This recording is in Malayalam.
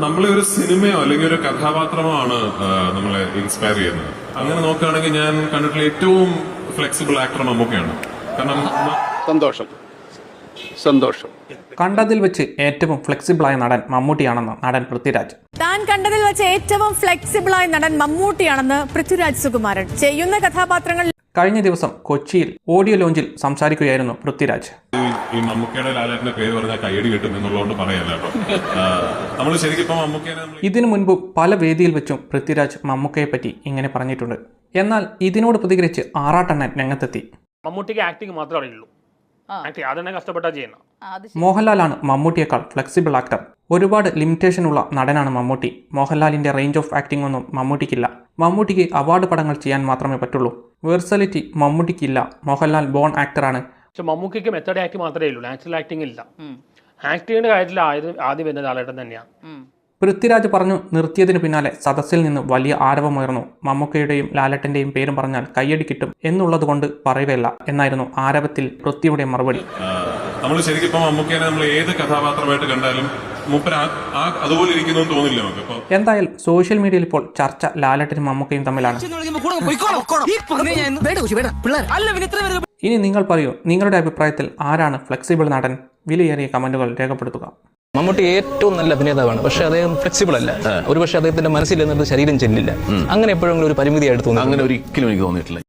നമ്മളെ ഒരു സിനിമയോ അല്ലെങ്കിൽ ഒരു കഥാപാത്രമോ ആണ് നമ്മളെ ഇൻസ്പയർ ചെയ്യുന്നത്. അങ്ങനെ നോക്കുകയാണെങ്കിൽ ഞാൻ കണ്ടിട്ടുള്ള ഏറ്റവും ഫ്ലെക്സിബിൾ ആക്ടർ മമ്മൂക്കയാണ്. കാരണം സന്തോഷം കണ്ടതിൽ വെച്ച് ഏറ്റവും ഫ്ലെക്സിബിളായ നടൻ മമ്മൂട്ടിയാണെന്ന് നടൻ പൃഥ്വിരാജ്. താൻ കണ്ടതിൽ വെച്ച് ഏറ്റവും ഫ്ലെക്സിബിളായ നടൻ മമ്മൂട്ടിയാണെന്ന് പൃഥ്വിരാജ് സുകുമാരൻ. ചെയ്യുന്ന കഥാപാത്രങ്ങൾ കഴിഞ്ഞ ദിവസം കൊച്ചിയിൽ ഓഡിയോ ലോഞ്ചിൽ സംസാരിക്കുകയായിരുന്നു പൃഥ്വിരാജ്. ഈ മമ്മൂക്കയുടെ ലാലേട്ടന്റെ പേര് പറഞ്ഞാൽ കയ്യടി കിട്ടും എന്നുള്ളതുകൊണ്ട് പറയല്ല കേട്ടോ. നമ്മൾ ശരിക്കും ഇപ്പൊ മമ്മൂക്കയെ ഇതിനു മുൻപ് പല വേദിയിൽ വെച്ചും പൃഥ്വിരാജ് മമ്മൂക്കയെ പറ്റി ഇങ്ങനെ പറഞ്ഞിട്ടുണ്ട്. എന്നാൽ ഇതിനോട് പ്രതികരിച്ച് ആറാട്ടണ്ണൻ രംഗത്തെത്തി. മമ്മൂട്ടിക്ക് ആക്ടിങ് മാത്രമേ അറിയുള്ളൂ. അതന്നെ കഷ്ടപ്പെട്ടാ ചെയ്യുന്നത്. മോഹൻലാലാണ് മമ്മൂട്ടിയേക്കാൾ ഫ്ലെക്സിബിൾ ആക്ടർ. ഒരുപാട് ലിമിറ്റേഷൻ ഉള്ള നടനാണ് മമ്മൂട്ടി. മോഹൻലാലിന്റെ റേഞ്ച് ഓഫ് ആക്ടിംഗ് ഒന്നും മമ്മൂട്ടിക്കില്ല. മമ്മൂട്ടിക്ക് അവാർഡ് പടങ്ങൾ ചെയ്യാൻ മാത്രമേ പറ്റുള്ളൂ. വെർസലിറ്റി മമ്മൂട്ടിക്കില്ല. മോഹൻലാൽ ബോൺ ആക്ടറാണ്. പക്ഷെ മമ്മൂക്കിക്ക് മെത്തേഡ് ആക്ടിങ് മാത്രമേ ഉള്ളൂ, നാച്ചുറൽ ആക്ടിങ് ഇല്ല. ആക്ടിങ്ങിന്റെ കാര്യത്തിൽ ആദ്യം വരുന്ന ലാലേട്ടൻ തന്നെയാണ്. പൃഥ്വിരാജ് പറഞ്ഞു നിർത്തിയതിനു പിന്നാലെ സദസ്സിൽ നിന്ന് വലിയ ആരവമുയർന്നു. മമ്മൂക്കയുടെയും ലാലേട്ടന്റെയും പേരും പറഞ്ഞാൽ കയ്യടി കിട്ടും എന്നുള്ളതുകൊണ്ട് പറയുകയല്ല എന്നായിരുന്നു ആരവത്തിൽ പൃഥ്വിയുടെ മറുപടി. നമ്മൾ ശരിക്കും ഇപ്പൊ മമ്മൂക്കയെ നമ്മൾ ഏത് കഥാപാത്രമായിട്ട് കണ്ടാലും അതുപോലെ ഇരിക്കുന്നു തോന്നില്ല നമുക്ക്. എന്തായാലും സോഷ്യൽ മീഡിയയിൽ ഇപ്പോൾ ചർച്ച ലാലേട്ടനും മമ്മൂക്കയും തമ്മിലാണ്. ഇനി നിങ്ങൾ പറയൂ, നിങ്ങളുടെ അഭിപ്രായത്തിൽ ആരാണ് ഫ്ലെക്സിബിൾ നടൻ? വിലയേറിയ കമന്റുകൾ രേഖപ്പെടുത്തുക. മമ്മൂട്ടി ഏറ്റവും നല്ല അഭിനേതാവാണ്, പക്ഷെ അദ്ദേഹം ഫ്ലെക്സിബിൾ അല്ല. ഒരുപക്ഷെ അദ്ദേഹത്തിന്റെ മനസ്സിൽ നിന്നത് ശരീരം ചെല്ലില്ല. അങ്ങനെ എപ്പോഴെങ്കിലും ഒരു പരിമിതിയായിട്ട് തോന്നുന്നു? അങ്ങനെ ഒരിക്കലും എനിക്ക് തോന്നിയിട്ടില്ല.